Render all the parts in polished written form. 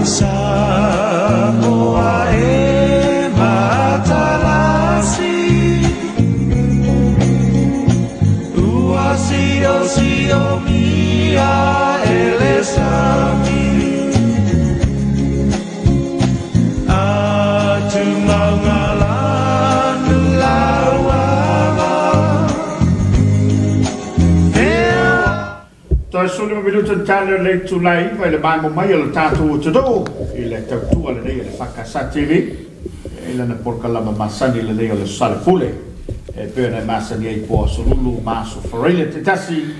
Samoa e matalasi Ua sio mia elesami Atu mangalanu lawama Toi suni minuto tale le tulai vai le mai mai le tatu todo il tatu le le fakasa TV il na porca la masani le le Soalepule e per na masani ai po solulu maso forele tasi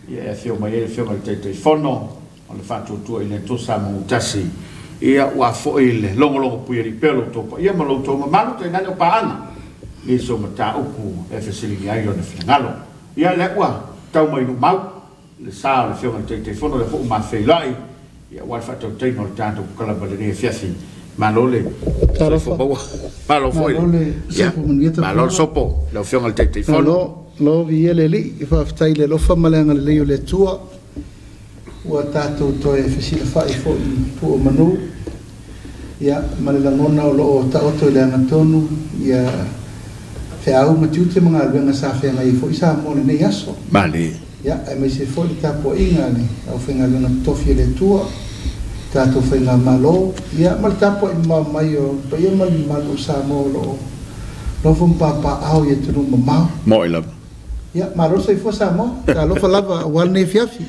e fio mai il telefono on le fatto tu il to samu tasi ia wa fo il longo puiri pelo to ia malo to malo te nano paana ni so mata upu e fesili ai on finalo ia le wa tau mai no mau le sa le fio il telefono le fo ma felai ia wa fatto te no tanto kala balere fiasi malole malo foi malo sopo lo fio il telefono lo viele li fa ftai le lo fa malanga le le tua wa tato to e fesile fa i fo pu manu ia malala ngona lo ta oto le anatonu ia fe au matiute mga alwenga sa fe ngai fo isa mo le yaso bali ia e me se fo ta po inga ni au fe ngai na tofi le tua tato fe ngai malo ia mal ta po ma mai o to ia mal malo sa mo lo fo papa au ia tu ma mo ila ia malo se fo sa mo ta lo fa lava wal ne fiafi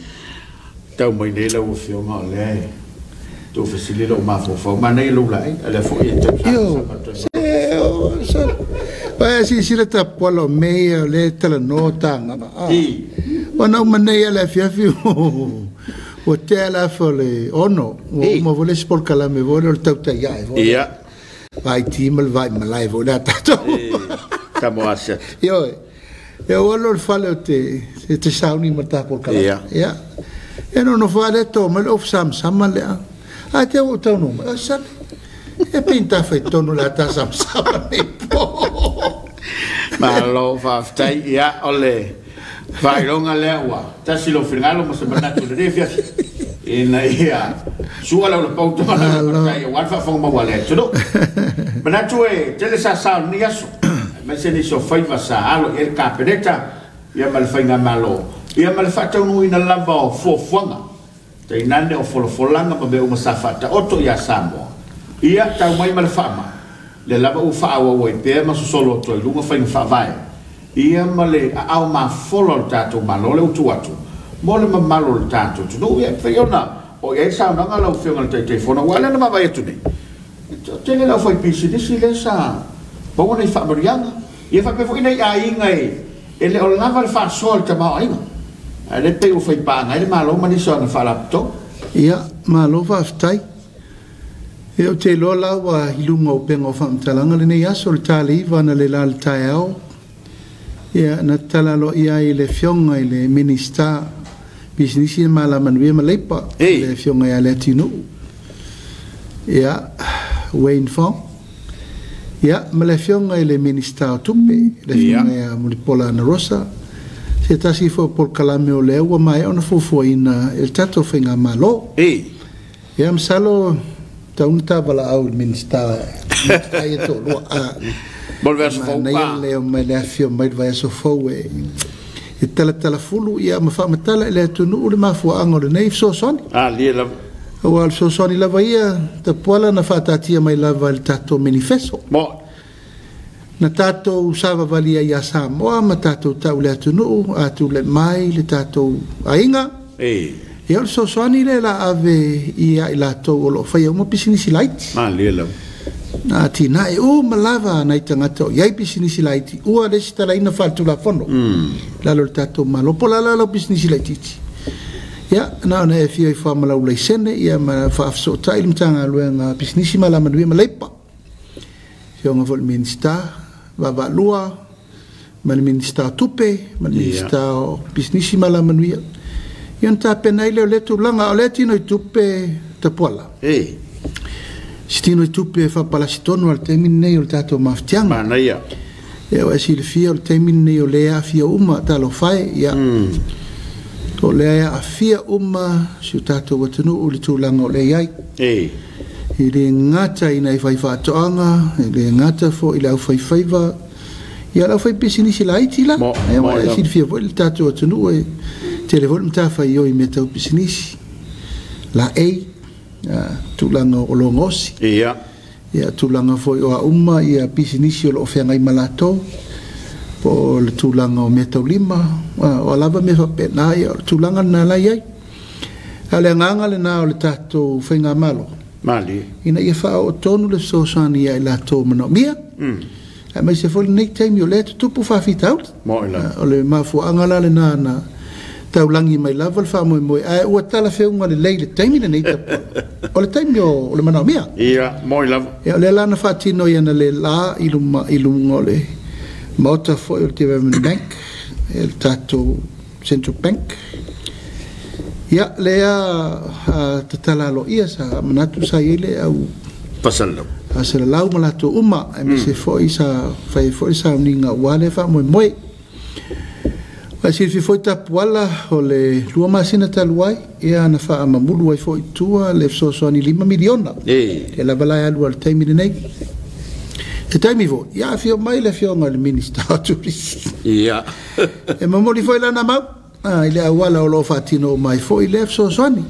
tau mai nei lau fio ma le tu fesili lo ma fo ma nei lo lai ale fo e te pa si le ta polo me le tele nota ngama ona ma nei ale fiafi o te ala fo le ono mo vole spol kala me vole o tau tai ai ia vai timal vai malai vole tato Samoa set yo lo fale te sauni mata por kala ia e non fa detto ma lo sam le a te o tau no sa e pinta fe tonu la ta sam ne po ma lo fa stai ia ole vai longa lewa ta si lo finalo mo se banato le fia e na ia su ala lo pauto ma tai wa fa ma wale tudo banato e te le sa ni aso ma se ni so fai va sa alo el capeta ia mal fai na malo ia mal fatau no ina lava o fofuanga te inane o folanga ma be o masafata oto ia Samoa ia tau mai mal fama le lava o fa o e pe ma so solo to lunga fa in fa vai ia male au ma folo tato malole o tuatu mole ma malo tato tu no ia pe ona o ia sa na ngala o fio ngal te telefono wala na ma vai tu ni te le la foi pisi di silesa po nei fa marianga ia fa pe foi nei ai ngai ele o lava le fa sol ta ma ai ale te o fai pa ngai malo mani so na fa lapto ia malo fa stai e te lo la wa hilunga o pengo fa mtalanga le nei aso le tali va na le lal taeo ia na tala lo ia le fionga le minista business mala manwe malepa le fionga ya latino ia Wayne Fong ia male fionga le minista tupe le fionga ya Mulipola na Rosa se tasi fo por kalame o le wa mai ona fo ina el tato finga malo ia msalo taunta bala au minista ai to lo a volver fo pa le mai le fio mai vai so fo e tala fulu ia ma fa matala le tunu le ma fo angole nei so son li la o al so son la vaia te pola na fatatia mai la val tato manifesto na tato usava valia ia Samoa ma tato tau le atunu atu le mai le tato ainga e al so soni le la ave ia ila to lo fai uma pisinisi light li la na tina e o malava na itangata ia pisinisi light ua le stala ina faltu la fondo la lo tato malo pola la lo pisinisi light ia na na e fia fa mala ule sene ia ma fa so tai mtanga luenga pisinisi mala manui malepa fionga vol minsta va lua mal minister tupe mal minister business mala manuia Ion ta pena ile o le tūlanga o le tino I tupe ta poala. Si tino I tupe whapalasitonu al teimini nei o le tātou mawhitianga. Mana ia. E o esi le fia o le teimini nei o le afia uma talo whae. Ia. O le afia uma si o tātou watanu o le tūlanga o le iai. I le ngata ina I whai whaatoanga. I le ngata fo I le au whaiwhaiva. Ia lau whai pisinisi la iti la. E o esi le fia fo I le tātou watanu e telefon mta whai o I me tau pisinisi. La ei. Tūlanga o lo ngosi. Ia. Ia tūlanga fo I o a uma ia pisinisi o lo whengai malato. Po le tūlanga o me tau lima. O lava me whapena ia o le tūlanga na lai ai. A le nganga le nā o le tātou whainga malo. Mali. Ina ia wha o tonu le sosani ia I la tō mano mia. A mai se foli nei taimi o le tupu whawhita au. Mo ila. O le mafu angala le nā na taulangi mai lava le wha moe moe. A ua tala whiunga le lei le taimi le nei tapu. O le taimi o le manao mia. Ia, mo ila. Ia o le lana whatino ia na le la ilunga o le maota fo I o le Development Bank. E le tātou Central Bank. Ia, lea tatala alo ia sa manatu sa ile au Pasalau. Asala lau malato uma. E me se fo I sa whai fo I sa uninga wale wha moe moe. Wa sirfi foi tapuala o le lua masina taluai ia na fa mamulu ai foi tua le sosoani 5 miliona. E la balai alu al taimi nei. E taimi vo ia fio mai le fio ngal minister turis. Ia. E mamuli foi la na mau. Ile awala o lo fatino mai foi le sosoani.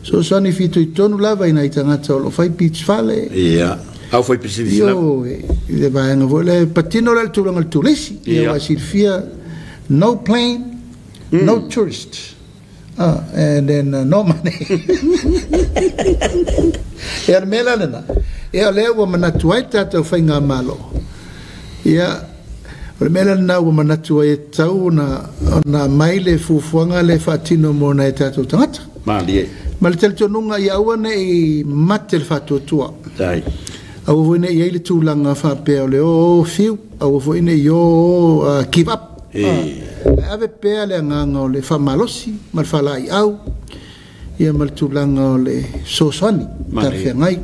Sosoani fito I tonu lava ina I tangata o lo fai beach vale. Ia. Au foi pisinisi la. Yo le vai nga vo le patino le tulanga tulisi. Ia wa sirfia no plane, no tourist, and then no money. Ia mela lena. Ia lea ua manatu ai tātou whainga malo. Ia, o mela lena ua manatu ai tau na maile fufuanga le whatino mo na e tātou tangata. Mali e. Ma le teletonunga ia ua ne I mate le whatuatua. Tai. Au voine I eile tūlanga whapea o le o fiu. Au voine I o give up. Ave pea le nganga o le whamalosi, ma le whalai au, ia ma le tūlanga o le sosani, tarwhia ngai.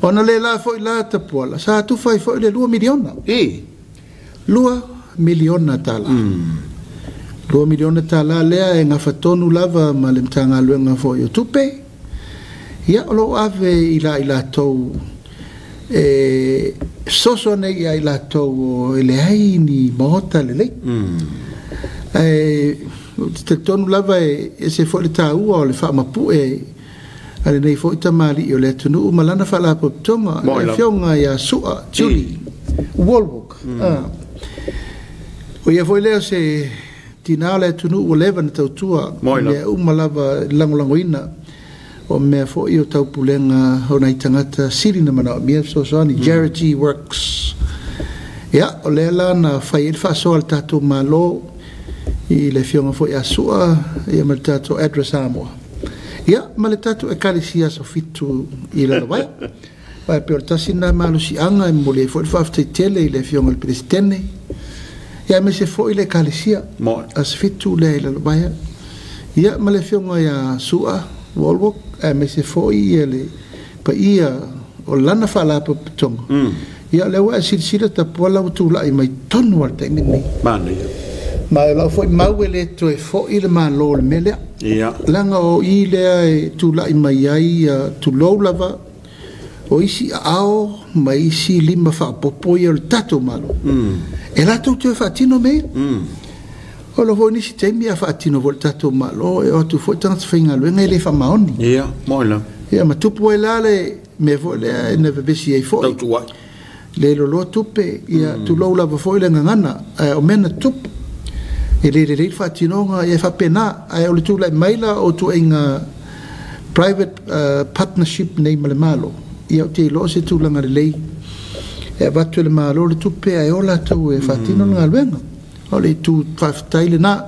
Ona le la fo I la tapuala, sa tu fai fo I le 2 miliona. 2 miliona tala. 2 miliona tala lea e ngā whatonu lava ma le mtanga luenga fo I o tupe. Ia olo ave I la tau soso nei ai la tau ele ai ni mohota le lei. Te tonu lava e se fo le tāua o le whaamapu ale nei fo I tamali o le tunu malana whala poptonga e whionga ia sua, Julie, Walwook. O ia fo leo se tina le tunu o lewa na tautua me umalava langolangoina o mea fo I o taupulenga o nei tangata siri na mana o mea soani Charity Works. Ia, o lela na whai e whasoa al tātou malo I le whionga fo I asua ia ma le tātou address Samoa. Ia, ma le tātou e kalisia so fitu I la wai. Wai pe o tasina malo si anga e mo le fo I whaftai tele I le whionga le presidente. Ia, me se fo I le kalisia as fitu le la wai. Ia, ma le whionga ia sua Walwook, me se foi ele pa ia o lana fala pa tonga. Ia le wa silsila ta pola tu la I mai tonu al taimi ni. Mani. Ma la foi mau ele to e foi le malo le mele. Ia. Langa o I le tu la I mai ai tu lo lava. O isi ao mai isi lima fa popo ia le tato malo. E la tu te fatino me. O lo voi nisi teimi a whaatino vol tato malo e o tu foi tangata whainga luenga le whamaoni. Ia, moila. Ia, ma tupu e la le me vo le neve besi e foi. Tautu wai. Le lo tupe, ia tu lo lava foi le ngangana, o mena tupu. E le whaatinonga e whapena, o le tu lai maila o tu inga private partnership nei male malo. Ia o te lo se tu langa le lei. E batu le malo le tupe e o la tau e whaatinonga luenga. O le tu whaftai le nā.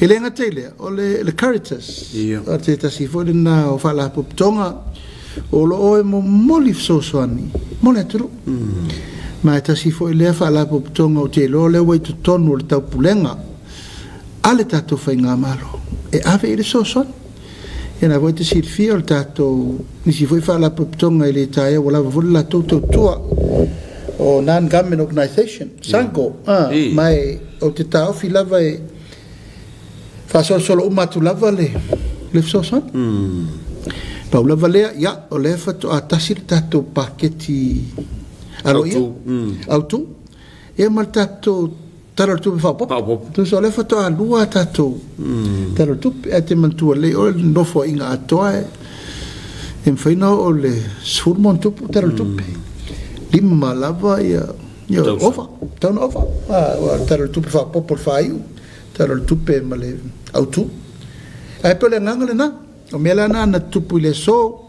E le ngate le, o le Caritas. O te tasi fwere nā o whalapo tonga. O lo oe mo moli sosoani. Mole aturu. Ma e tasi fwere lea whalapo tonga o te lo le wai tu tonu o le taupulenga. Ale tato whai ngā malo. e ave le soson e na voi te silfia o tato ni si foi fa la tonga ile tae o la vo la toto tua o non-government organization sanko mai o te tau fi lava e fa solo uma tu lava le soson pa lava le ya o le fa to atasil tato paketi alo ia autu e mal tato taro tu fa pop tu so le fa to alua tato taro tu e te mantua le o no fo inga atoa e mfaina o le surmon tu taro tu lima lava ia ova tan ova taro tu fa pop fa iu taro tu pe male autu ai pele ngangale na o mela na tupu le so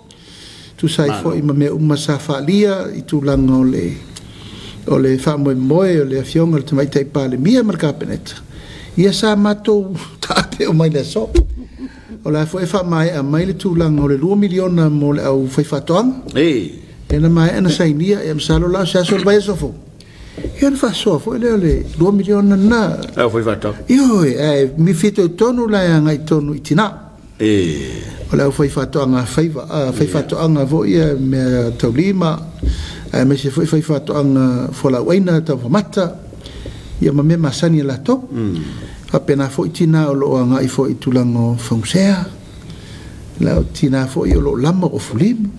tu sai fo i me uma safalia i tu langa o le fa moe o le afionga le tamai tai pale mia marka peneta ia sa mato tape o mai le so o la fo e fa mai a mai le tu langa o le 2 miliona mo le au fai fatoang ena mai ana sainia e msalo la sa so vai so fo ia fa so fo le 2 miliona na au fai fatoang io mi fito tonu la ngai tonu itina o le fai fatoanga fai fatoanga vo ia me taulima me se fai fatoanga fola waina ta mata ia me masani la to apena fo itina o lo anga i fo itulango fonsea la tina fo i lo lama o fulim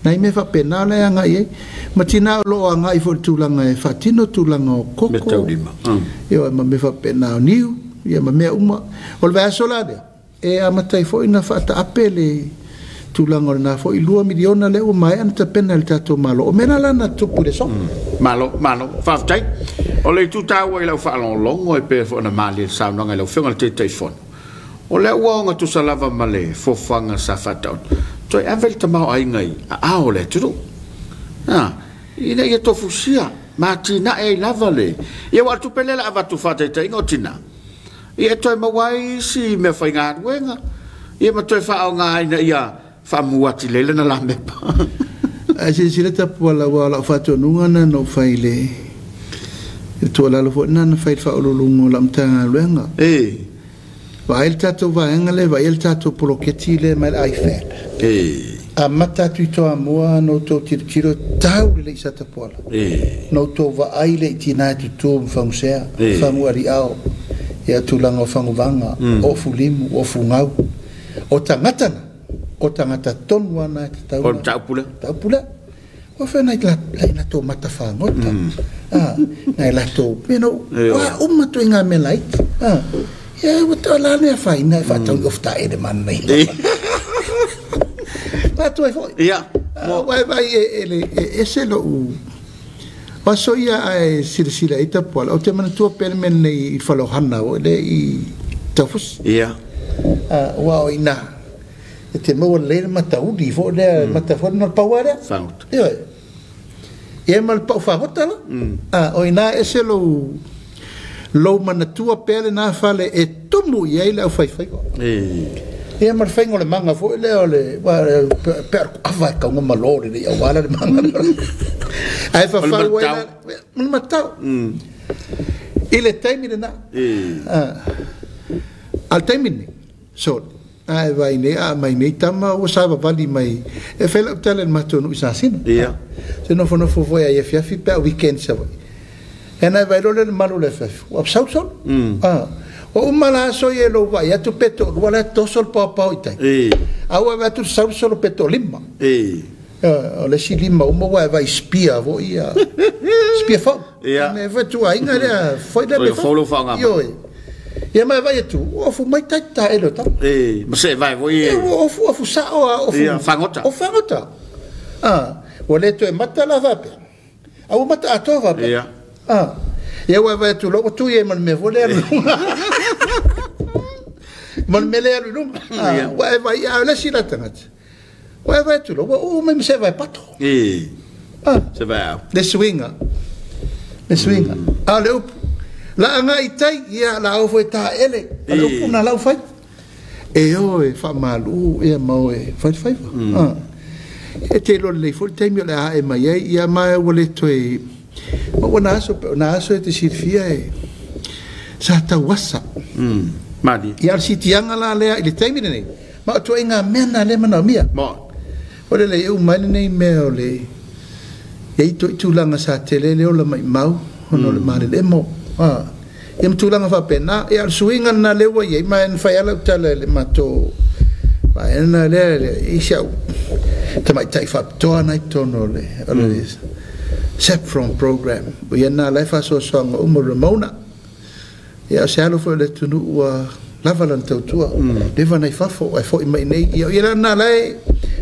na me fa pena la anga i ma tina o lo anga i fo itulanga e fatino tulango koko me taulima ia me fa pena niu ia me uma o va solade e amatai fo ina fata apele tulango na fo i 2 miliona le o mai anta pena tato malo o mena lana tupu le so malo faftai o le tutau i lau fa longo e pe fo na mali sa no ngai lau fenga te telefon o le wonga tu salava male fo fanga sa fata to avel tama ai ngai a o le tu ina ia to fusia matina e lavale ia wa tu pele la va tu fata te ngotina ia toi mawai si me fai ngā ruenga ia ma toi whao ngā ina ia whamuati lele na lambe pa a si le tapu ala wala whato nungana no whai le e tua lalo fo nana whai whao lulungo la mtanga ruenga wa il tato vaenga le wa il tato poloketi le mai iPad a mata tu toa mua no to tiro tau le isa tapu ala no to va ai le tina tu tu mfangusea whamuari au ia tulanga o whanguvanga, o fulimu, o fungau, o tangata tonu ana te tau. O taupula. Taupula. O whenai la tō mata whangota. Ngai la tō peno, uma tu inga me laiti. Ia, wata la nea whaina, whatau ofta e de mana nei. Patu ai foi. Ia. Vai e se lo o so ia ai sila ita pola o te mana tua permen nei falohana o le i tafus ia wa ina te mo le mata udi fo le mata fo no pawara faut ia mal pa fa hotala o ina ese lo mana tua pele na fale e tomu ia ile o fai ia mar fengo le manga fo le per ava ka ngo malore le wala le manga ai fa wala mal matau ile taimine na al taimine so ai vai ne a mai ne tama o sa vali mai e fela tele matonu isa sin ia se no fo foi ai fiafi per weekend sa vai e na vai le malu le fa o sauson o mala so ye lo vai atu peto wala to sol papa itai awa va tu sau solo peto lima o le si lima o mo vai spia vo ia spia fo me va tu ai nga foi da be fo yo ia mai vai tu o fu mai tata e lo ta ma se vai vo ia o fu sa o fu fangota o le to e mata la va pe au mata ato va pe ia vai tu lo tu ye man me vo le man me le lu vai ia la si la tangat vai tu lo o me se vai pato se vai le swinga le la anga itai ia la o foi ta ele lo puna la foi e o e fa malu e mo e fai e te lo le foi te mi la e mai ia mai wole to e o na so te sirfia e sa ta wasa Madi. Ia si tianga la lea ile taimi nei. Ma to inga mena le mana mia. Mo. Ore le eu mai nei me o le. Ia to tulanga sa tele le o la mai mau. Hono le mare le mo. Ia tulanga fa pena. Ia suinga na le wa ia mai en fa ala tale le mato. Va ena le isha. Tamai tai fa to na tono le. Ole SEP from program. Ia na le fa so song o mo Ramona. Ia se alo fo le tunu wa lavalan tautua. Leva nei fafo ai fo i mai nei. Ia na lai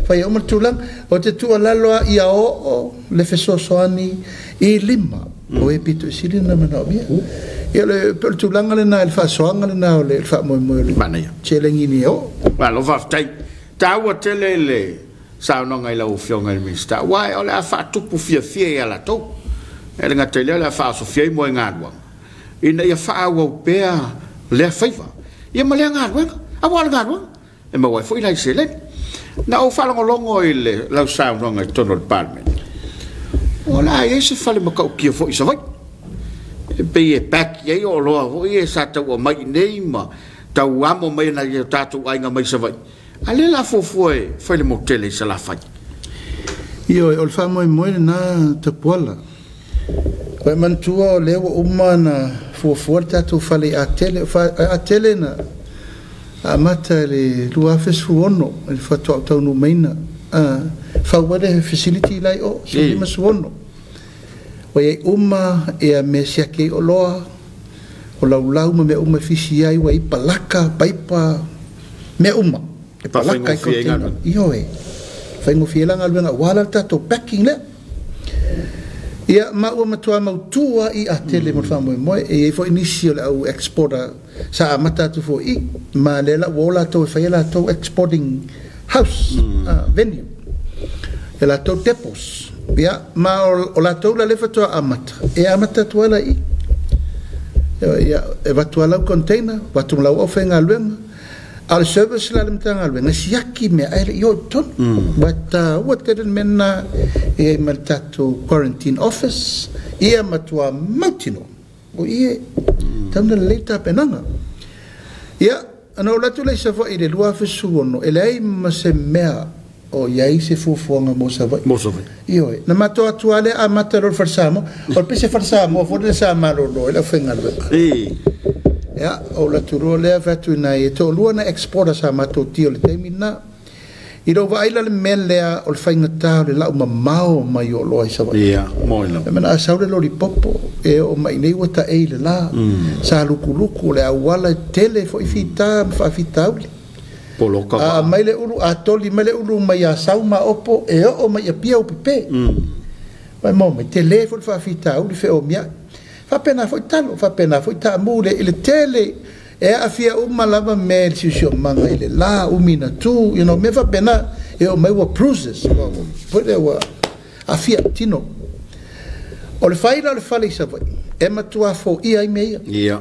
fai o tulang o te tua laloa ia o le feso soani I lima. O e pito sili na mana bia. Ia le pel tulanga le na le fa soanga le na le fa mo mo le. Mana ia. Chelengi ni o. Wa lo fa tai. Ta wa tele le. Sa no ngai la o fionga le mista. Wa o le fa tupu fia ia la to. E le ngatele le fa so fia mo ngadwa. Ina ia fa wa pea le faiva. Ia ma le ngadwa. A wa ngadwa. E ma wa fo ila sele. Na o fa longo ile la sa no ngai tono le parliament. Ola e se fale ma ka ki fo isa vai. Pe e pak ye o lo o e sa ta o mai nei ma ta amo mai na ye tatu ai nga mai sa vai. Ale la fo foi le motele sa la fai. Io o fa mo na te pola. Ko man tua le o umana fo tatu fale a tele na a mata le luafes fuono il fatto tau no meina fa wade facility lai o si mas wono o ye uma e a mesia ke o loa o lau me uma fisi ai wa palaka paipa me uma e palaka ko io e fa ngo fiela ngalwenga wala tato packing le ia ma o matua mautua I atele mo fa mo e fo inicio au exporter sa mata tu fo I ma le la wola to fa la to exporting house venue ela to depots ia ma o la to la le fa to amata e amata to la I ia e va to la container va to la ofenga lwen al service la mtanga lwen siaki me ai yo ton but what didn't menna e maltato quarantine office ia matua mautino o ie tamna leta penanga ia ana o latu le savo I le lua fesuono e lei ma se mea o iai se fufuanga mo savai io na mato atuale a mataro farsamo o pese farsamo fo le sa malo lo la fenga ia o latu ro le fatu na e to lua na exporter sa mato tio le temina I do vai la melea o le fainga tau le lau mamao mai o loa I savai ia moina e mana asau le lori popo e o mai nei wata e le la sa luku le awala tele fo I fita fa fita uli poloka mai le ulu a toli mai le ulu mai asau ma opo e o mai apia o pepe mai mo mai tele fo fa fita uli fe o mia fa pena fo talo fa pena fo ta mule ile tele e afia lava me si manga ile la umina tu me fa pena e o mai wa bruises po le wa afia tino o le faila le fale sa vai e matua fo I ai me ia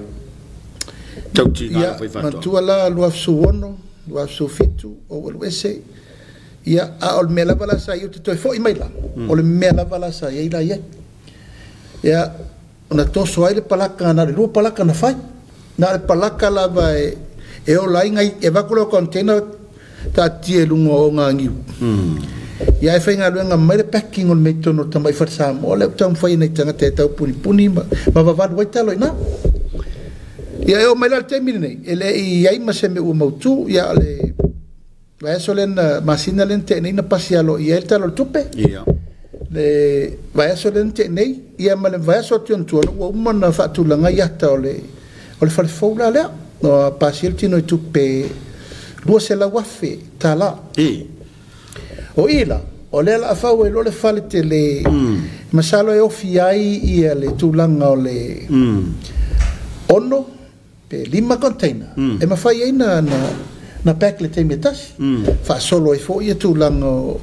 tauti na foi fato matua la lo suono lo su fitu o lo ese ia a o me lava la sa io te fo I mai la o le me lava la sa ia ia ona toso ai le palaka na le lu palaka na fai na le palaka lava e o lai ngai e vakulo container ta tie lungo o nga ngiu ia e whainga luenga mai le packing on meito no tamai wharsamo o le tam whai nei tanga te tau puni ma wawadu wai talo ina ia e o mai la te mire nei e le I ai ma se me ua mautu ia le vaeso len masina len te nei na pasialo ia el talo tupe le vaeso len te nei ia ma le vaeso tion tuano ua umana whaatulanga iata o le fale foula lea no pasiel tino I tupe lua se la wafe tala o ila o le la afau e lo le fale te le masalo e ofi ai ia le tulanga o le ono pe 5 container e mawhai ai na pack le te metasi fa solo e fo ia tulanga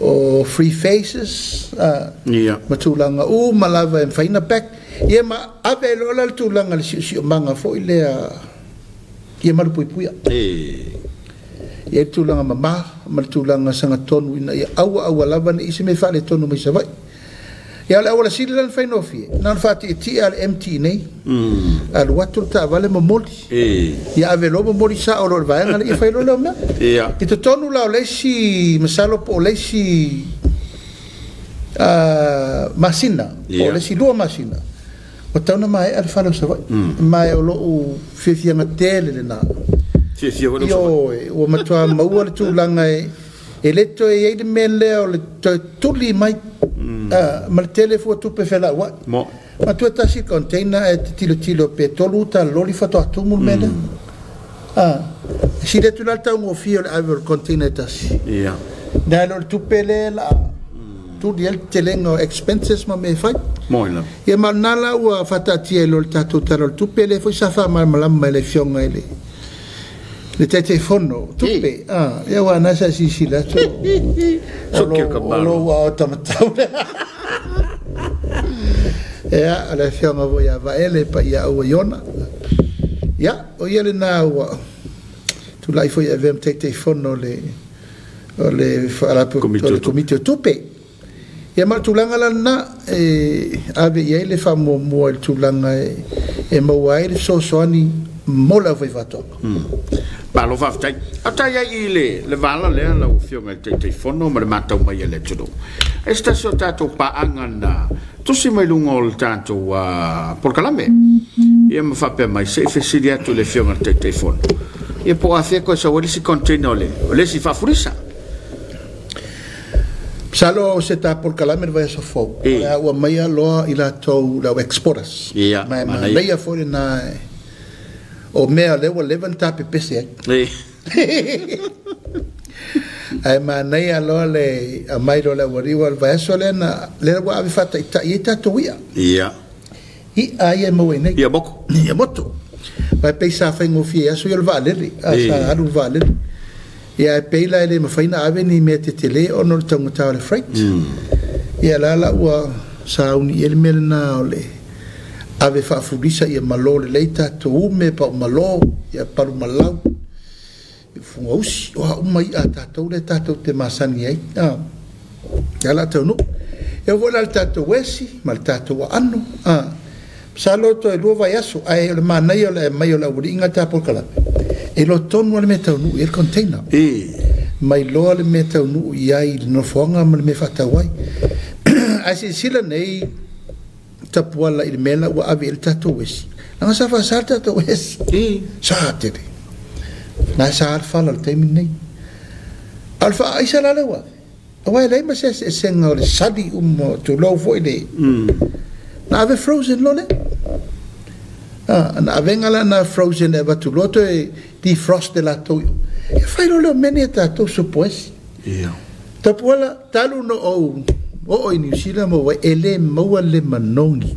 o free faces ma tulanga malava e whaina pack ia ma ave lo la tulanga le si manga fo ile ia malu puipuia ia tulanga mama ma tulanga sanga tonu ina ia awa lava ni isi me fale tonu mai savai ia la ola sile lan faino fi nan fati ti al empty nei al watu ta vale momoli ia ave lo momoli sa o lo vai ngale ia faino lo me ia ito tonu la lesi masalo po lesi masina o lesi dua masina o tauna mai al falo sa mai o lo fifia matele na fifia o matua maua le tu langa e leto e de mele o le tuli mai ma le telefo tu pe fela wa ma tu tasi container e tilo petrolu ta loli fato atumu mele si le tu l'alta un fio al container tasi da lo tu pele la tu di el telengo expenses ma me fai moina e ma nala wa fatati e lo tato taro tu pele fo sa fa ma la le fionga ele le telefono tupe ya wa nasa si la so che cabalo wa automatau ya la fiona voia va ele pa ya o yona ya o yele na wa tu lai foi avem telefono le ala comité tupe ya ma tu langa na ave ye le famo mo tu langa e mo wa ele so soni mola foi vato Palo faftai. Ataya ile le vala le la ufionga te fono ma mata mai le tudo. Esta so tato pa angana. Tu si mai lungo il tanto por calame. E ma fa per mai se fesilia tu le fionga te fono. E po a fe cosa vuole si contenole. Le si fa furisa. Salo se ta por calame vai so fo. La o mai lo ila to la exportas. Ma leia for na o mea lewa levanta pe pese ai ma nei alo le a mai lo le wariwa va so le na le wa ave fata ita to ia i ai mo nei ia moto vai pensa fa ngo fie aso il vale asa alu vale ia pe la le ma faina ave ni mete tele o no tongo ta le freight ia la wa sa uni el melna ole ave fa furisa ia malo le leita to ume pa malo ia paru malau fuausi o mai ata to le tato te masani ai ya la tonu e vola al tato wesi mal tato wa anno salo to e luva yaso ai le manai le mai la uringa ta por kala e lo tonu le metanu il container mai lo le metanu ia no fonga me fata wai asi sila nei tapuala il mela wa ave il tato wesi nga sa fa salta to wesi sa tete na sa alfa la temini alfa ai sa la lewa wa lei ma se senga le sadi to low voide na ave frozen lo le na ave ngala na frozen eva to loto e defrost de la to e fai lo meni tato supposi tapuala talu no o New Zealand mo ele mo le manongi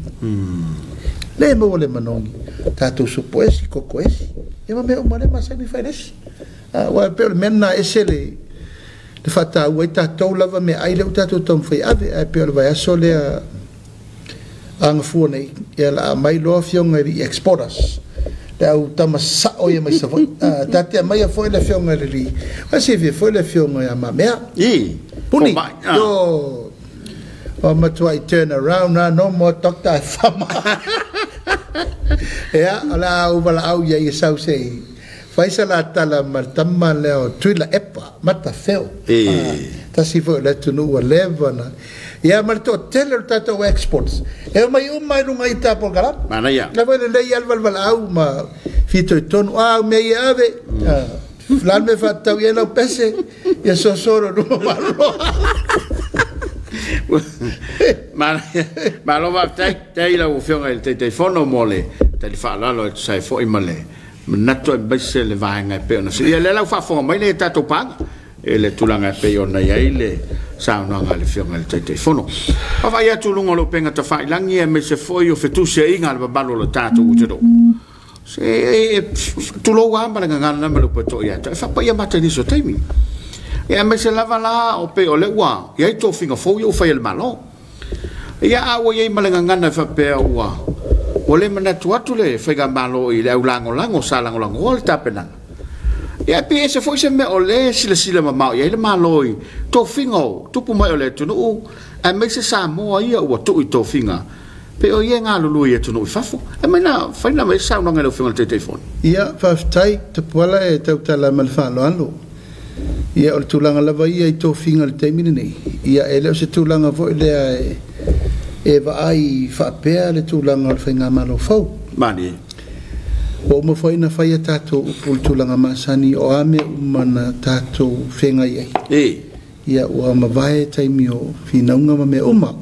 le mo le manongi tato supposi kokoesi e ma me o male masani faires wa per menna esele de fata wa tato lava me ai le tato tom foi ave ai per vai sole ang fuone e la mai lo fionga di exporters da o tamasa o ye mai sa foi tate mai foi le fionga ri ma se foi le fionga ya ma me puni do o matua I turn around no more doctor fama ya ala ubala au ya sau sei faisa la tala martama leo tuila epa mata feo ta si fo le tunu wa levana ya marto teller tato exports e mai lunga ita por gara mana ya la vele le alval au ma fito ton me ave flan me fa tau yena pese ya so soro no malo ma lo va te la ufionga il telefono mole te fa la lo sai fo i male nato e bese le vanga pe no si le la fa fo mai le tato pa e le tulanga pe ona ia ile sa no nga le fionga il telefono fa vai a tulunga lo penga ta fa langi e me se foi o fetu se inga le ballo lo tato uto se tu lo wa ma nga na me lo poto ia fa pa ia mate ni so temi e me se lava la o pe o le wa ia to finga fo yo fa il malo ia a wo ye malanga ngana fa pe wa o le mana tu atu le fa ga malo i le lango sa lango o ta pena ia pe se foi se me ole sila mamau ia le maloi to fingo tupu mai ole tunu a me se Samoa ia o tu i to finga pe o ia nga lulu ia tunu fafo e mana faina me sa nga lo finga te telefone ia faftai te pola e tau tala malfalo alo ia o tulanga lava ia i to finga le taimini nei ia ele se tulanga vo le e va ai fa pe le tulanga le finga malo fau mani o mo foi na fai tato o tulanga masani o ame umana tato finga ia ia o ma vai taimi o fina unga me uma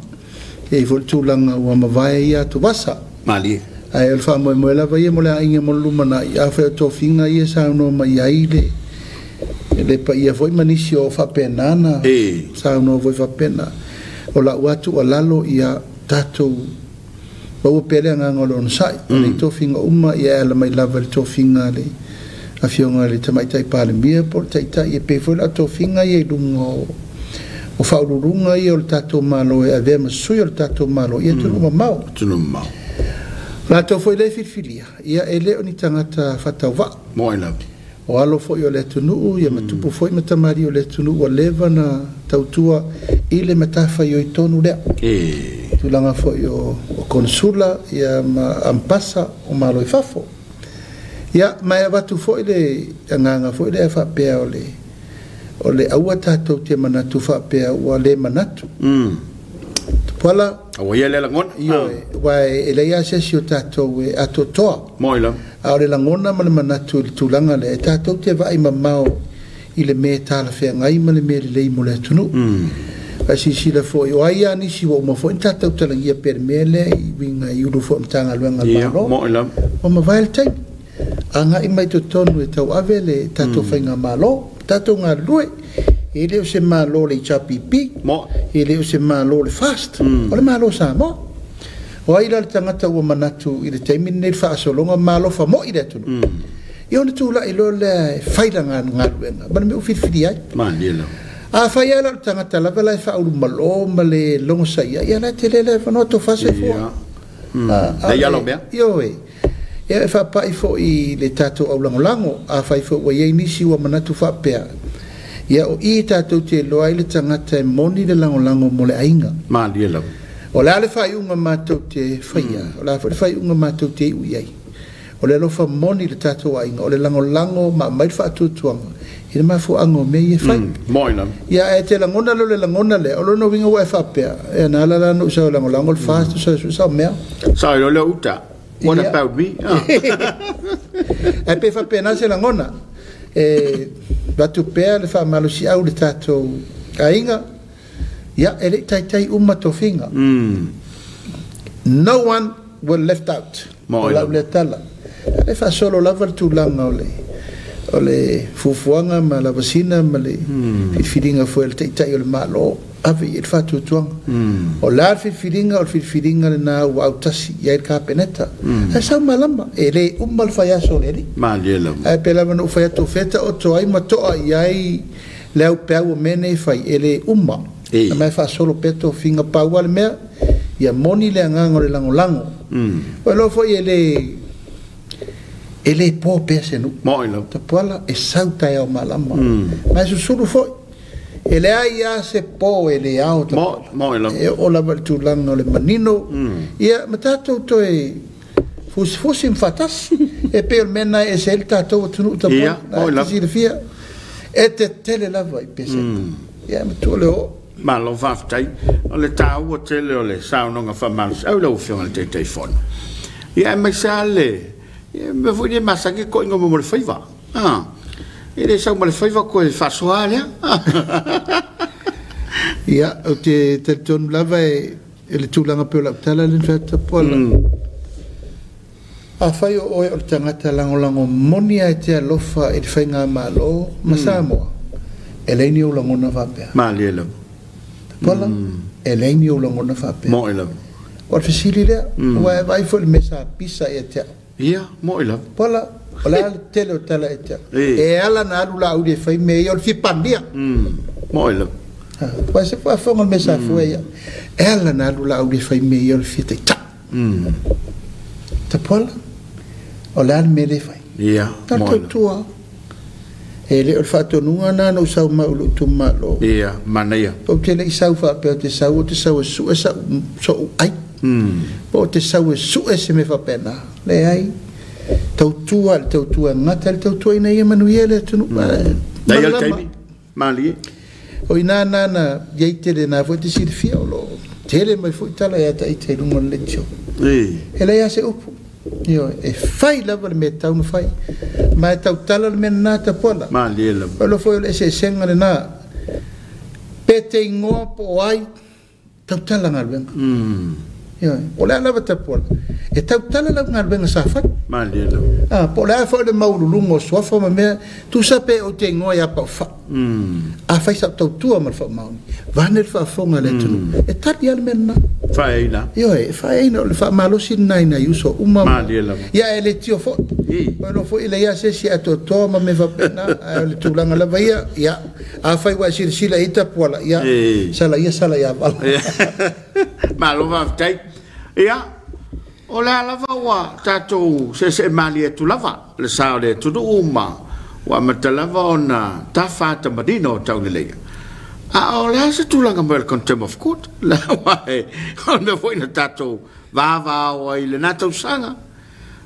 e vo tulanga o ma vai ia to basa mali ai el fa mo la vai mo la inga mo lumana ia fa to finga ia sa no mai ai le pa ia foi manisio fa penana sa no voi fa pena o la watu o lalo ia tato o pele nga ngolo sai le to finga uma ia la mai lava le to finga le a fionga le tamai tai pale mia por tai e pe foi la to finga ia lungo o fa lunga ia o tato malo e ave ma sui o tato malo ia tu mau la to foi le filia ia ele oni tangata fatava mo ina o alo foi o le tunu ia matupu foi matamari o le tunu o leva na tautua ile matafa yo itonu le tulanga foi o consula ia ma ampasa o malo fafo ia mai watu foi le nganga foi le fa pe o le aua tatou te manatu fa pe o le manatu Pala o ia le langona io vai ele ia se si o tatou e atotoa moila a le langona ma le manatu tulanga le tatou te vai mamao i le me tala fe ngai ma le me le mo le tunu asi si le foi o ai ani si o mo foi tatou tala ia per mele i vinga i ulu fo mtanga luenga malo moila o ma vai tai anga i mai to tonu e tau avele tatou fainga malo tatou nga lue ele o se malo le chapipi mo ele o se malo le fast o le malo sa mo o ai la tangata o manatu i le taimi nei fa solonga malo fa mo i le tunu i ona tu la i lo le failanga ngaluenga ba me o fitfiti ai mandela a fai ala tangata la vela fa ulu malo ma le longo sai ia la tele fa no to fa se fo la ya lo bea io e fa pa i fo i le tato au lango a fai fo wa ye nisi wa manatu fa pea ia o i tato te loa i le tangata e moni le lango mo le ainga mandela o le ale fai unga matou te faia o le fai unga matou te ui ai o le lofa moni le tato ainga o le lango ma mai fa tutuanga i le mafu ango me i fai moina ia e te langona le o lo no winga wa fa pea e na la no sa lango le fast sa mea sa lo le uta what about me e pe fa pena se langona e batu pea le fa malo si au le tato ainga ia ele tai uma to finga no one will left out la le tala e fa solo la tu langa ole fufuanga ma la vacina ma le filinga foi el tai o malo ave il fa tu tuang o la filinga le na wa tasi ia il capeneta e sa malamba ele umal fa ya soleri mandela e pela no fa to feta o to ai ma to ai le o pe o mene fai ele umma mai fa solo peto finga pa wal me ia moni le nganga le lango o lo foi ele po pese no moila te pola e sauta e o malama mas o sulu foi ele ai a se po ele auto moila e o la tu lango le manino ia matato to e fus infatas e per mena e se il tato tu to moila si fia e te tele la vai pese ia me to le malo vaftai o le tau o tele o le sao no fa mal au lo fiona te telefone ia me sale me foi de massa che coi come le faiva e le sa le faiva co fa soale ia o te ton lava e le tulanga pe la tala le fata pola a fai o tangata lango monia e te alofa e fainga malo ma Samoa eleni o lango na vape malelo pola eleni o lango na vape moila o fasili le vai foi mesa pisa e te ia moila pola ola tele tala e ala na lula u de fai me yo fi pandia moila vai se fa fonga mesa foi ela na lula u de fai me yo fi te ta pola ola me le fai ia moila tua Ele o whātonunga nā no sau maulu tu malo. Ia, mana ia. O te lei sau whapea te sau e su e sau so ai. O te sau e su e se me whapena. Le ai. Tautua ngata le tautua ina ia manuia le tunu. Dai al taimi. Mali. O ina nana iei te le nā fo te sirifia o lo. Tere mai fo itala e ata i te runga le tio. E lei ase upu. Io e fai lava le me tau no fai. Ma e tau tala le me nā ta pola. Mali e lava. Lo foi le se senga le nā. Pete ingoa po ai. Tau tala ngal venga. Io o le lava ta pola. E tau tala la ngal venga sa fai. Mali e lava. Po le foi le maulu lungo soafa ma me tu sape o te ingoa ya pa fa. A fai sa tau tua mal fa mauni. Vanel fa fonga le tunu. E tati al me nā. Fai ina. Io e fai ina le fa malosi nai na yuso uma. Mali e lava. Ya ele tio fo. Bueno foi ile ya se si ato toma me va pena le tulanga la vaia ya a fai wa sila ita pola ya sala ya val. Malo va tai. Ya. O la lava wa tato se mali e tu lava le sa le tu uma wa matalava ona ta fata madino tau le. O la se tulanga mo contempt of court la wa ona foi na tato va o ile na tau sanga.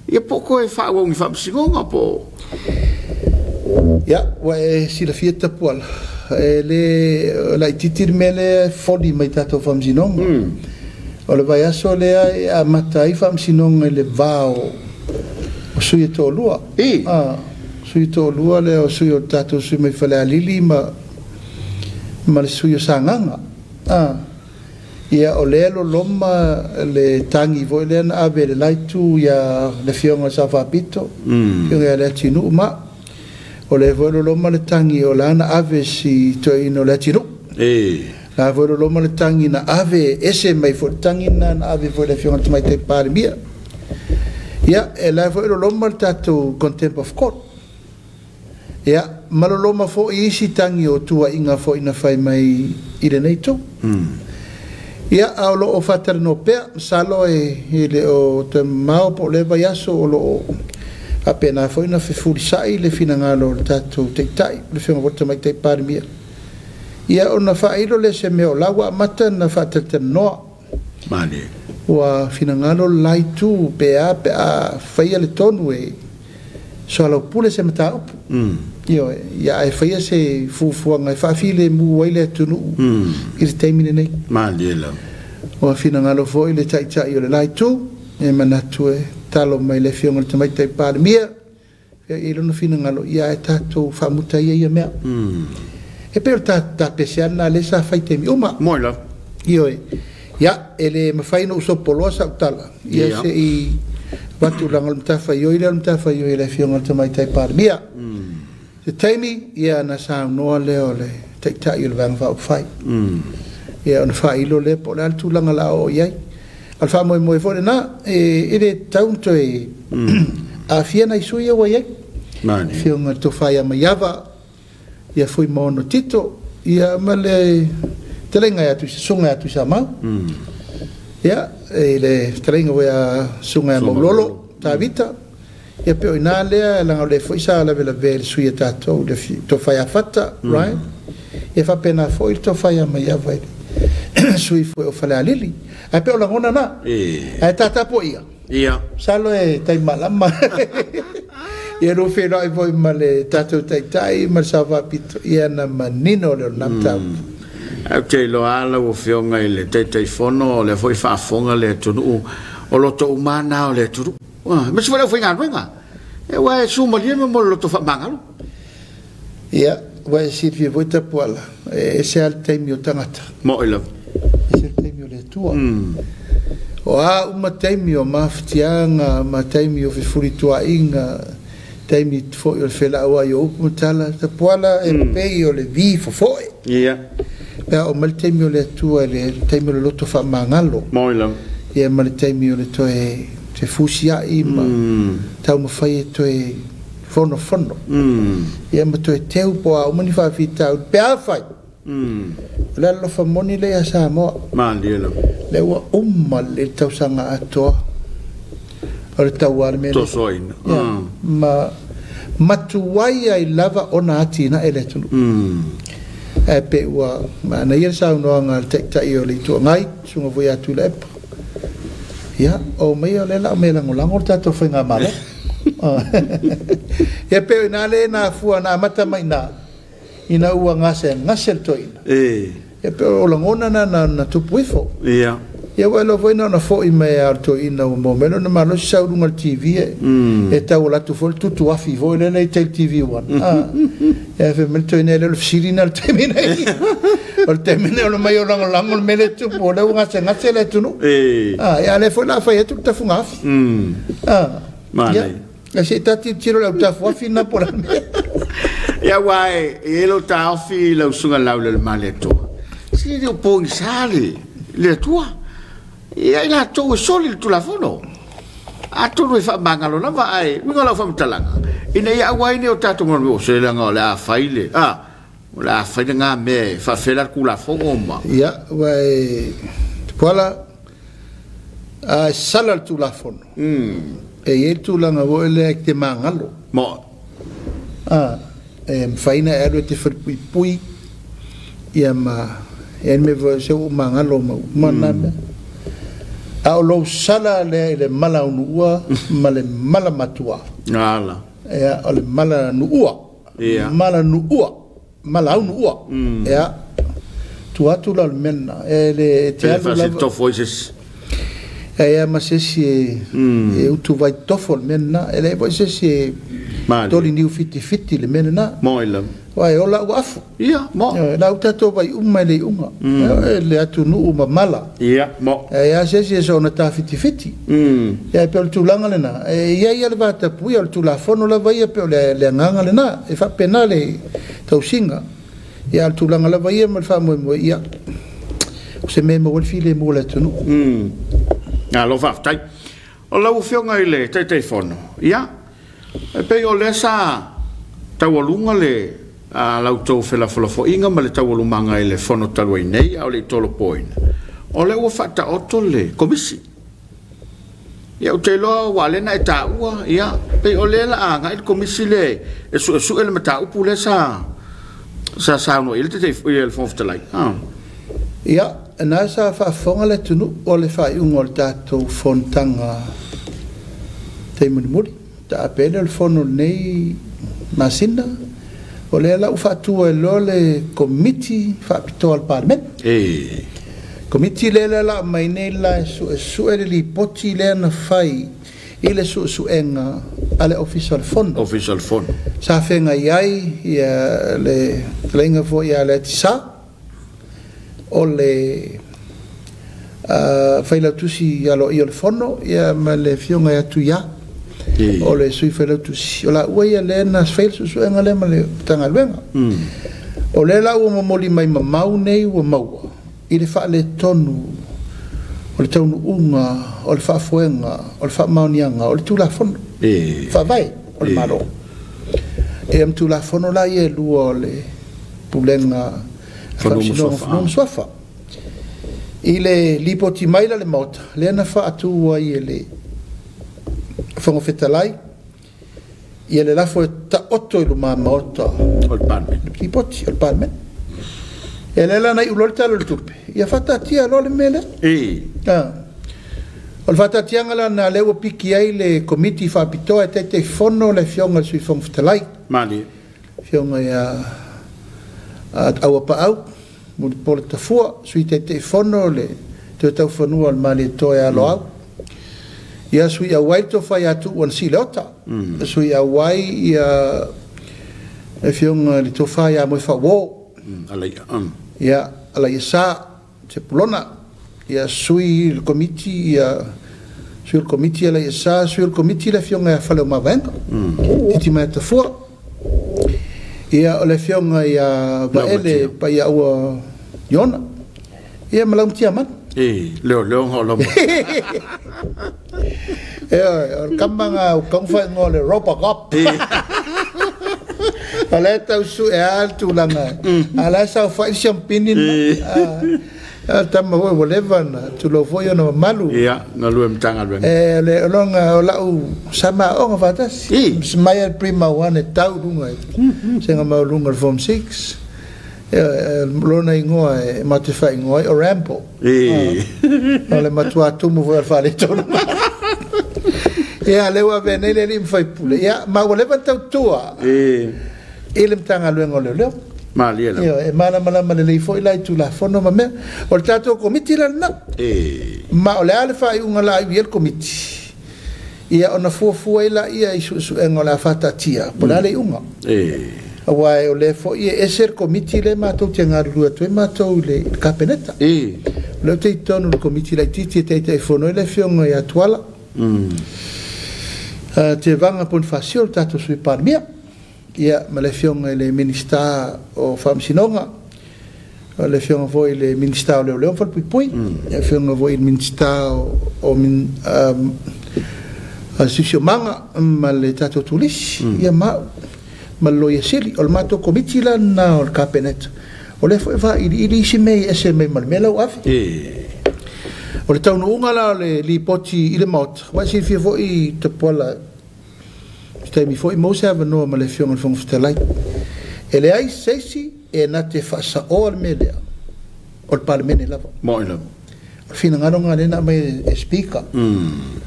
Ia poko e wha wongi whamsingonga po. Ia, wa e sila fieta poala. E le, la i titir mele fodi mai tato whamsingonga. O le vai aso lea e a matai whamsingonga le vao o sui e tō lua. Sui tō lua le o sui o tato sui mai whale a lili ma le sui o sanganga. Ia o lelo loma le tangi voi le na ave le laitu ia le fionga sa whapito. Fionga le atinu ma. O le voi loma le tangi o lana ave si to ino le atinu. La voi loma le tangi na ave ese mai fo tangi na ave voi le fionga tamai te pari mia. Ia e la voi loma le tato contempt of court. Ia maloloma fo isi tangi o tua inga fo ina fai mai ile neito. Ia aulo o fatar no pea salo e le o te mau po le vai aso o lo apena foi na fefuri sai le finangalo le tatu te tai le fenga volta mai te pari mia. Ia ona failo le se meo lawa mata na fatar te noa. Mani. Wa finangalo lai tu pea faia le tonu e Soalepule se mata upu. Io ia e faia se fufuanga e faafile mu waile tunu. I te teimine nei. Maliela. O fina ngalo foi le tai o le lai tu e manatu e talo mai le fionga le tamai tai pāre mia. E lono fina ngalo ia e tato whamuta ia mea. E pero ta pesiana le sa fai temi uma. Moila. Io e ia e le mawhaino usopoloa sa utala. Ia se i watu langa mtafa ioi le fionga tamai tai pāre mia. Te teimi ia na sa noa leo le tai o le vanga whau whai. Ia ona whailo le po le altu langa la o iai. Al wha moe fore na e le taunto e a fiana isui awa iai. Fionga to whai ama iawa ia fui mono tito ia ma le telenga atu sunga atu sa mau. Ia e le telenga wea sunga maulolo ta vita. Ia peo ina lea langa le foi sa la vela vele sui tato le to fai afata, right? Ia fa pena foi to fai ama iawa sui foi o fale alili. Ai peo langona na. Ai tata po ia. Ia. Salo e tai malama. Ia ro fe no voi male tato tai ma sa va pito ia na manino le namta. Au te lo ala o fionga ile tai fono le foi fa fonga le tunu o lo to umana o le turu. Ma se foi nga venga. E wa suma le mo lo to fa mangalo. Ia wa si vi vota pola. E se al taimi o tangata. Mo ila. Se taimi o le tua. O a uma taimi o maftianga, ma taimi o furitua inga, taimi fo o fela o yo mutala te pola e pei o le vi fo. Ia. Pe o mal taimi o le tua le taimi o lo to fa mangalo. Mo ila. Ia mal taimi o le to e te fusia i ma tau ma fai to e fono. Ia ma to e teu po a umani fa fita pe a fai. La lo fa moni le asa mo. Malielo. Le wa le tau sanga ato. O le tau ar me. To soina. Ma matuai ai lava ona ati na ele tunu e pe ua na ia sa no nga te i o le tu ngai sunga voi atu le ia o me o le la me lango tato whainga male ia pe na le na fua na mata mai na ina ua ngase toina ia pe o langona na tupu ifo ia wala foi na fo i me arto ina o momento na malo sa runga TV e tau la tu fo tu afi vo le nei tel TV one ia fe melto ina le sirina al temina o temina o mai o lango mele tu po le ngase le tu no ia le fo la fa tu ta funga afi mane la se tati tiro la ta fo fina por la ia wai e lo ta afi lo sunga la le male to si de po sale le tua ia ila to soli tu la fono a tu no fa mangalo na vai mi ngola fa mtalanga ina ia wai ne o tatu ngol se la ngola faile la faile nga me fa fela ku la fogoma ia wai pola a sala tu la fono e tu la nga vo le te mangalo mo faina ero te pui ia ma me vo se o mangalo ma a lo sala le mala unua male mala matua ala ya ole mala nuua mala nuua mala unua ya tu atu la menna le te ala to voices ya ma se si e tu vai tofol menna ele poi se si toli new fiti le menna moila vai ola wafu mo la utato vai le unga le atu nu mala mo ya se so na ta fiti ya pe tu langa lena ya le vata pui tu la fono la vai pe le nganga lena e fa penale tau singa ya tu langa la vai mal fa mo ya se me mo file mo la tu lo fa tai o la ufionga ile te fono ya pe o le sa tawalunga le a lautou fela fo inga ma le tawalumanga ile fono taloi nei au le tolo poina o le ua fata oto le komisi ia o te loa wale na e taua ia pe o le la anga il komisi le e su ele mata upu le sa no il te il fon ftalai ia na sa fa fonga le tunu o le fa un ol tato fontanga te muri ta apela il fono nei masina o le la ufa tu e lo le committee fa pito al parlement committee le la mai nei la su e li poti le na fai ile su enga ale official fund sa fenga iai ia le lenga fo ia le tisa o le fai la tusi ia lo il fono ia ma le fionga ia tu ia o le sui fai la tusi o la ua ia le na fail su enga le ma le tanga luenga o le la ua mamoli mai mamau nei ua maua i le fa le tonu o le taunu unga o le fa fuenga o le fa maunianga o le tu la fono fa vai o le malo e am tu la fono la ia lua o le pulenga Faamisionare soafa i le lipoti mai la le mota le na fa atu ai le fongo fetalai ia le lafo ta otto i luma mota o le parlement lipoti o le parlement e le la nai ulol talo le tupe ia fata tia lo le mele o le fata tia ngala na lewa piki ai le komiti faapitoa e te fono le fionga sui fongo fetalai mali fionga ia au pa au mo por ta fua sui te fono le te tau fonua al mali to ya lo au ia sui a wai to fa ya tu on silota sui a wai ia e fiong le to fa ya mo fa wo ala ia ala isa se polona ia sui il committee ia sui il committee ala isa sui il committee le fiong a fa le ma venga ti ma ta fua ia o le fionga ia vaele pa ia ua yona ia malau tia man leo holo o kamanga o kongfa ngole Robocop ala tau su e altu langa ala sa fa champagne Tama ho whatever na tu lo foi no malu. Ia, ngalu mtanga ben. Le longa la u sama o ngata. Smile prima one tau lunga. Senga ma lunga form 6. Lona ingoa matifa ingoa o rampo. Ole matua tumu vo fale tonu. Ia lewa venele lim fai pule. Ia ma whatever tau tua. Ele mtanga luengo leo. Maliela. E mana le foi lai tu la fono ma me. O tato komiti la na. Ma ole ale fai unga la i el komiti. Ia ona fu ila ia isu engola fata tia. Polale unga. Awai ole fo ia eser komiti le ma to tenga rua to ma to le kapeneta. Le te tonu le komiti la titi te fono le fionga ia twala. Te vanga pon fasio tato sui parmia. Ia ma le fionga le minista o Faamisionare. Le fionga voi le minista o le fal pui. Le fionga voi il minista o min asisio manga ma le tato tulis. Ia ma lo yesili o mato komiti la na o kapenet. O le fa ili si me ese me malmela o afi. O le tau unga la le li poti ile mot. Wa si fi fo I te pola. Stai mi fo I mo se ava no ma le fionga fo ftelai. E le ai sesi e na te fa sa o al media. O parlamento lava. Mo ina. Fina ngano ngane na me speaker.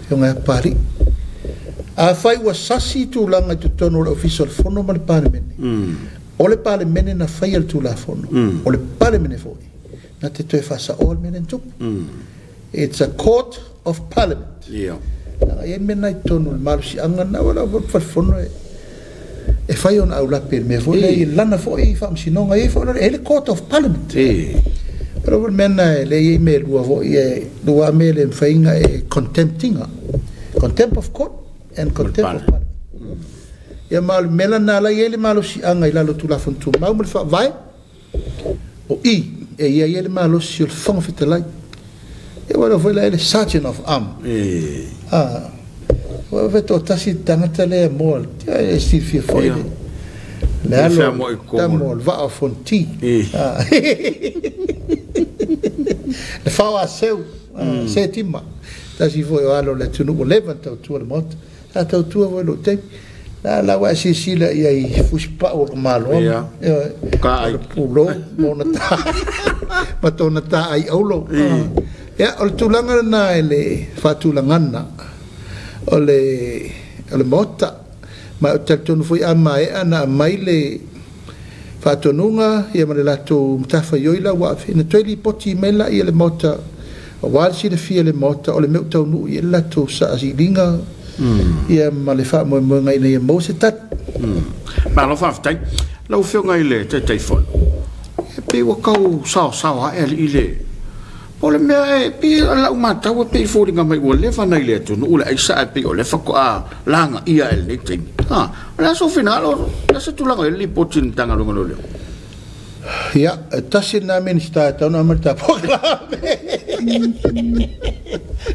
Fionga pari. A fai wa sasi tu langa tu tono le official fono ma le parlamento. O le parlamento na fai al tu la fono. O le parlamento foi. Na te toe fa sa o al menen tup. It's a court of parliament. Yeah. Ia mena I tonu le malu si anga na wala fono e fai on aula per me foi le lana foi Faamisionare e foi le court of parliament. Pero mena le I me lua foi e lua me le fainga e contemptinga. Contempt of court and contempt of parliament. Ia malu mela na la ele malu si anga I lalo tu la fontu mau me fa vai o I e ia ele malu si o fong fitalai. E wala foi la ele sergeant of arm. Wa veto tasi tangata le mol. E si fi foi. Le alo ta mol va a fonti. Le fa wa seu setima. Tasi foi o alo le tunu levanta tu le mot. Ta tu vo lo te. La wa si la ia fuspa o malo. Ka ai pulo monata. Matonata ai aulo. Ya o tulanga na ele fatulangana o le mota ma tatonu foi ama e ana maile fatonunga ia male lato mtafa yoila wa fina toili poti mela ia le mota o walsi le fia le mota o le meu taunu ia lato sa asilinga ia male fa mo ngai nei mo se tat ma lo fa tai lo fio ngai le te fo pe wa kau sa ele o le mea e pi la umata wa pe fo ringa mai o le fa nei le tu no le ai sa pe o le fa ko a langa ia el ni ting la so final o la se tu la le potin tanga lo ngolo ya tasina minista ta no merta programe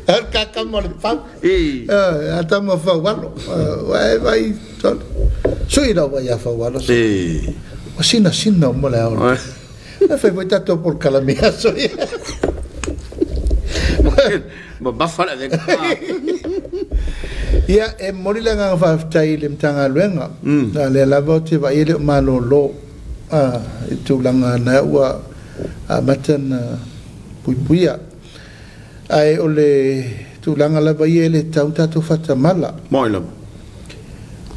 el kaka mo le fa ata mo fa walo vai sui no vai a fa walo o sina mo le ora fa voi tato por calamia so ma bafala de ia e morila nga fa tai le mtanga luenga le lava te va ile malolo tu langa na wa matan puipuia ai ole tu langa lava ile tauta tu fata mala moila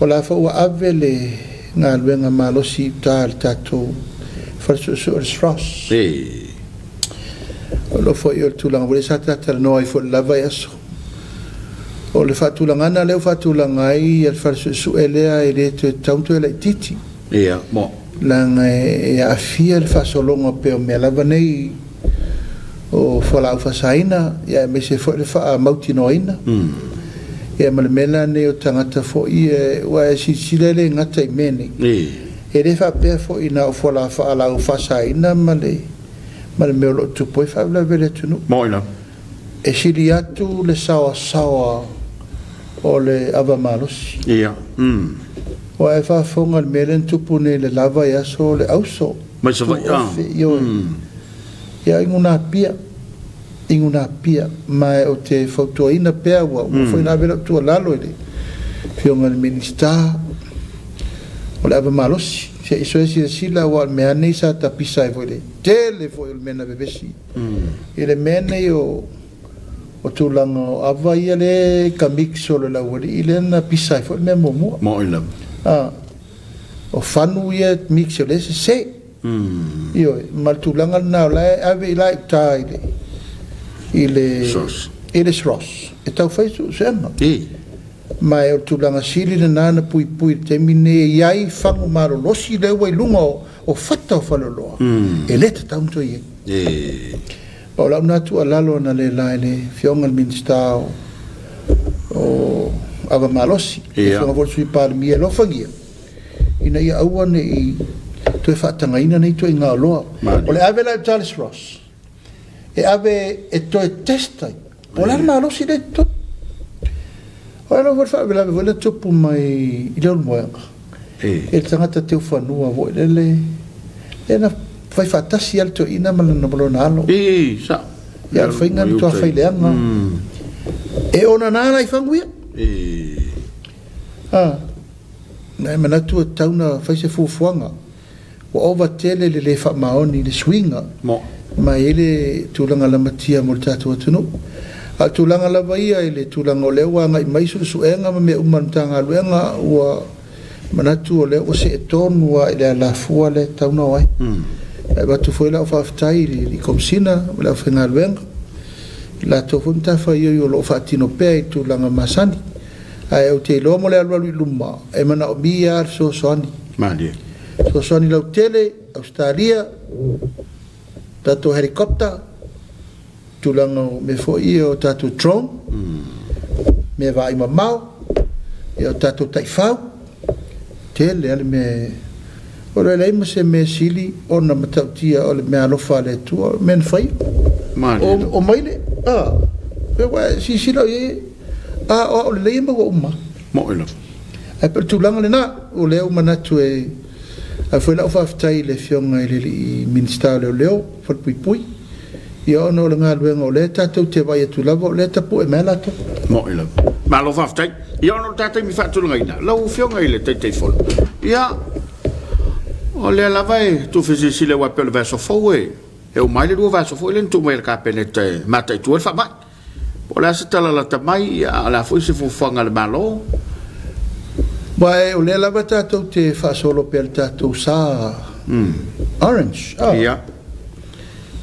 ola fa wa avele nga luenga malo si tal tato fa sur stras lo foi o tulanga vole sa tata no ai fo lava yaso o le fatulanga le fatulanga ai el farsu su elea ele te tanto ele titi mo langa e a fia el fasolonga pe o me lava nei o fola fa saina ya me se fo le fa mautinoina e me mena ne o tangata fo i wa si silele ngata I meni e le fa pe fo ina o fola fa ala o fa saina male ma le meo tu poi fa la vele tu no moina e sili atu le sawa o le avamalos o e fa fonga le melen tu pune le lava ya so le auso ma se vai Ia inguna pia mai o te fautoina pea wa foi na vela tu lalo ile fionga le minista o le ava malosi se iso esi sila wa me ani sa ta pisa e foi tele foi le mena bebesi ile mena o tulanga ava ia le kamik solo la wori ile na pisa e foi me mo ile o fanu ia mix le se io mal tulanga na la ave la tai ile sos e tau fai su sema mai o tulanga sili na nana pui te mine iai fango maro losi le wai lunga o fata o faloloa e leta taunto ie o lau natu alalo na le laile fionga minsta o ava malosi fionga volsu i par mia lo fangia ina ia awane i tu e fatanga ina nei tu e ngā loa o le ave la Charles Ross e ave e to e testa o la malosi le to o la vor fa la vola tupu mai i le moanga e tangata te ufanua vo le na fai fatasi alto ina ma na bolonalo sa ya fai ngan to fai leanga e ona nana i fanguia na mana tu tauna fai se fufuanga o ova tele le fa maoni le swinga ma ele tulanga la matia mo tatu atunu a tulanga la vaia ele tulanga le wanga mai su enga me umantanga luenga wa manatu le o se tonu wa ele la fua le tauna wai ba tu foi la fa ftai li komsina la fenga luenga la to funta fa yo lo fatino pe tulanga masani ai o te lo mo le alu luma e mana bia so soni mali so soni lo tele Australia tato helicopter tulanga me fo io tato drone me vai mamau io tato taifau tele ale me ora lei mo se me sili ona matautia o le me alofa le tu men fai o maile pe wa si lo ye o le mo uma mo ilo e per tulanga le na o le uma na tu e a foi la fa ftai le fionga i ministero leo for pui io no le nga luenga o le tatou te vai tu lavo le tapu e mela to mo ilo ma lo fa ftai io no tatou mi fa tu nga la u fionga ile te fol ia o le la vai tu fisi si le wa per verso fowe e o mai le du verso fowe le tu mai ka penete mata tu fa mai o la se tala la tamai ala foi se fu fanga le malo Vai o le lava tatou te fa solo per tatou sa orange ia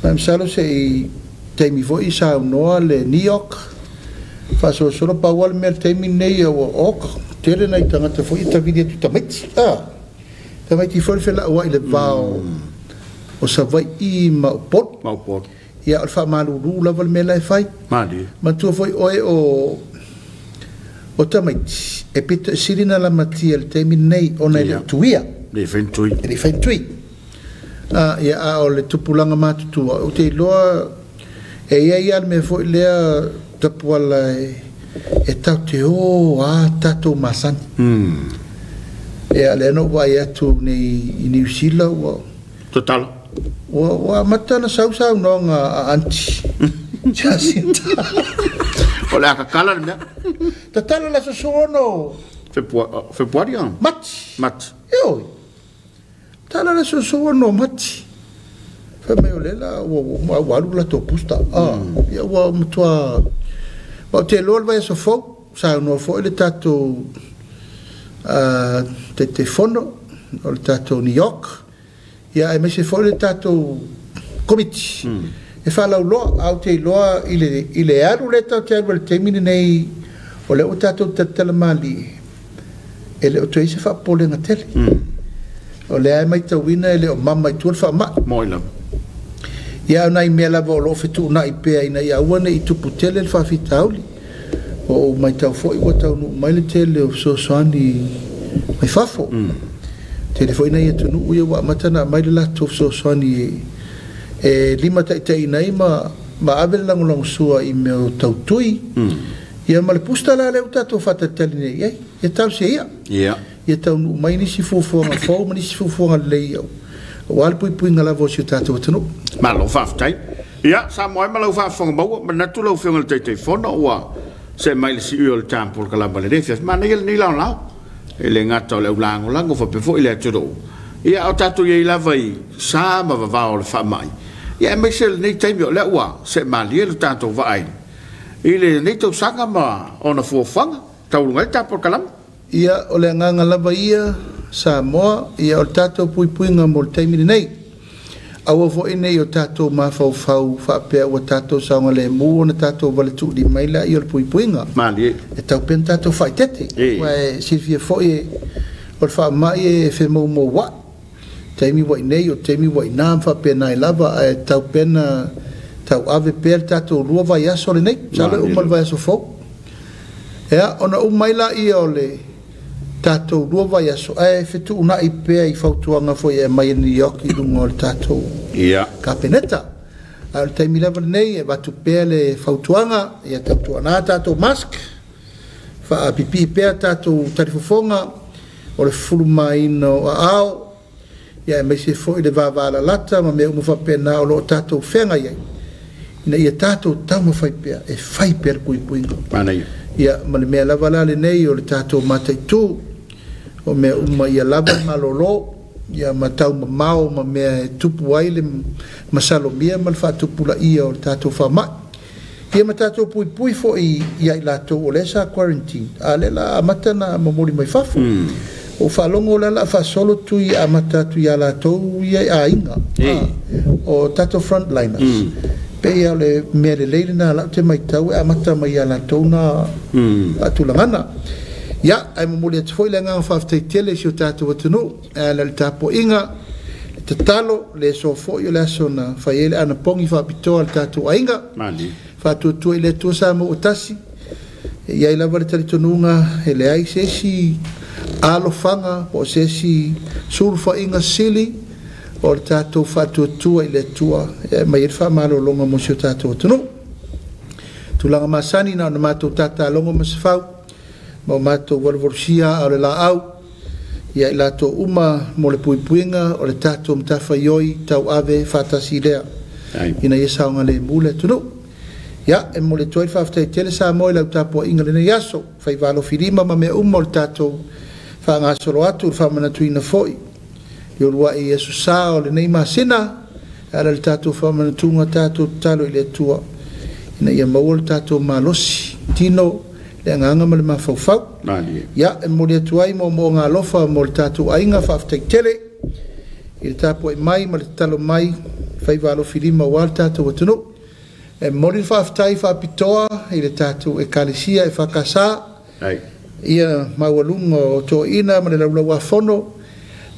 mam salo se te mi voi sa no le New York fa solo pa wal mer te mi nei o ok tere nei tanga te foi ta video tu tamai tamai ti foi fela wa ile vao o sa vai i ma pot ia al fa malu lu lava me lai fai mali ma tu foi oe o tamai e pita sirina la matia le temi nei ona le tuia le fentui ia o le tupulanga matutu o te loa e ia me foi lea tapuala e tau te tatou masani ia le no vai atu nei New Zealand total wa matana sau no nga anti jasinta Olha a cala né? Tatala la sono. Februari. Mat. Eu. Tala la sono mati. Fa me olela o la to pusta. Ya wa mtua. Ba te lol vai so fo, sa no fo le tato te fondo, o tato New York. Ya e me se fo le tato Komiti. E fa la lo au te loa ile aru le tau te aru te mini nei o le o tatou tatala mali e le o te ise fa pole nga tele o le ai mai tauina e le o mama i tual fa ma moila ia nai mea lava o lo fetu na i pea ina ia uane i tupu tele le fa fitauli o mai tau fo i wa tau nu mai le tele o so soani mai fafo tele fo ina ia tunu uia wa matana mai le lato so soani e lima tai nei ma ave lang sua i meu tautui ia ma le pusta la le tato fata tele nei e tal se ia ia tau mai ni si fofo nga fo ma ni si fofo nga le ia wal pui ngala vo si tatou tunu malo faftai ia sa moi malo fa fonga mau ma tu lo fonga te fono wa se mai si ul temple kala balere fes ma ni la ele ngata le ulango lango fa pe fo ile tudo ia o tatou ye la vai sa ma va o fa mai ia me se ni te mi le wa se ma li le tatou vai ile ni to sanga ma ona fo fanga tau ngai temple kala ia o le nganga lava ia Samoa ia o tatou puipuinga mo le taimi nei aua foʻi nei o tatou mafaufau faapea ua tatou saoga lemu ona tatou valetuʻuli mai la i o le puipuiga mali e taupena tatou faitete ua e silifia foʻi o le faamaʻi e femaumou aʻi taimi uaʻi nei o taimi uaʻinā ma faapena e lava e taupena tauave pea le tatou lua vaiaso lenei sa le uma le vaiaso fou ea ona uma ai laʻi o le tatou lua vaiaso e fetuunaʻi pea i fautuaga foi e mai New York i luga o le tatou kapeneta a le taimi lava lenei e vatu pea le fautuaga ia tautuanā tatou mask faapipii pea tatou talifofoga o le fulumaino aao ia e maise foʻi le vavalalata ma mea uma faapena o loo tatou fega iai ina ia tatou taumafai pea e fai pea le puipuiga ia ma le mea lava la lenei o le tatou mataitū o mea uma ia lava malolo ia matau mamao ma mea e tupu ai le masalomia ma le faatupulaʻia o le tatou faamaʻi ia ma tatou puipui foʻi ia i latou o le sa quarantine a le la amata na mamoli mai fafu o faalogo o le ala faasolo tui amata atu iā latou ia i aiga o tatou frontliners pe ia le mea lelei lena alau te maitau e amata mai iā latou na atulagana ia ai mamoli atu foʻi le agaga faafetaitele si o tatou atunuu e le tapoʻiga le tatalo le so foʻi o le aso na fai ai le anapogi faapitoa le tatou aiga faatuatua i le atua sa mo o tasi e iai lava le talitonuga e leai sesi alofaga po o sesi sulufaʻiga sili o le tatou faatuatua i le atua mai e le faamalologa mo si o tatou atunuu tulaga masani na ona matou tatalogo ma se fau ma o matou valuvalusia o le laau ia i latou uma mo le puipuiga o le tatou matafaioi tauave faatasi lea ina ia saoga lemu le atunuu ia e mo le tuai faafetaitele sa mo i lau tapuaʻiga lenei aso faivalofilima ma mea uma o le tatou faagasolo atu le faamanatuina foʻi i oluaʻi iesu sa o lenei masina ala le tatou faamanatuga tatou tatalo i le atua ina ia maua le tatou malosi tino le agaga ma le mafaufau ia e mo le atu ai mo galofa mo le tatou aiga faafetaitele i le tapuaʻi mai ma le tatalo mai faivalofilima ua le tatou atunuu e moli le faafetai faapitoa i le tatou ekalesia e faakasā ia maualuga o toʻina ma le laulau afono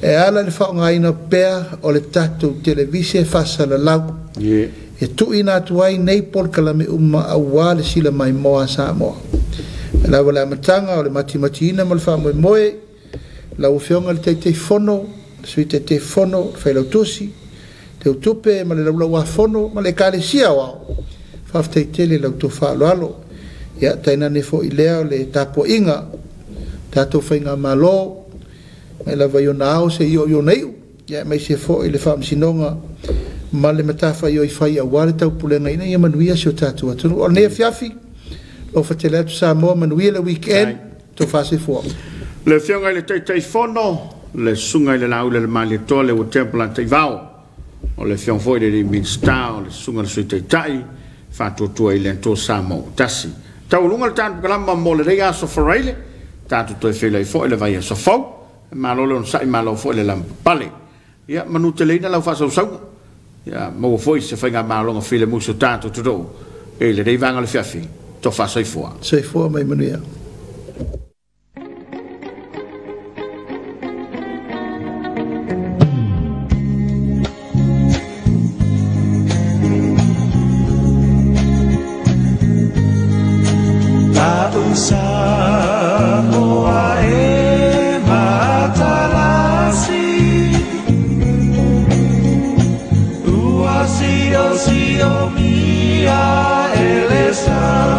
e ala le faaaogāina pea o le tatou televise faasalalau e tuuina atu ai nei po le kalame uma auā le sila mai moa Samoa e lava le amataga o le matimatiina ma le faamoemoe lauafeoga le teiteifono le sui teiteifono le failautusi te utupe ma le laulau afono ma le ekalesia o ao faafetaitele lautou faaloalo ia tainane foʻi lea o le tapuaʻiga tatou faiga malo mai lava iona ao se ioiona iʻu ia maise foʻi le faamasinoga ma le matafaioi fai auā le taupulegaina ia manuia si o tatou atunuu o lenei afiafi lou fatele atu Samoa manuia le weekend tou faasefua le fioga i le teiteifono le suga i le lau le maliatoa le ua temple taivao o le fioga foʻi le minsta o le suga le suitaitaʻi faatuatua i le atua Samoa tasi tauluga le tatukalama mo le lei aso faraile tatou toe felai foʻi le vai aso fau malole ona saʻi malo foʻi le lamapapale ia manuteleina lau faasausauga ia maua foʻi se faiga maloga filemusi o tatou todoo e le lei vaga le fiafi to faasaifoa saifoa mai manuia Samoa e matalasi ua sio mia elesa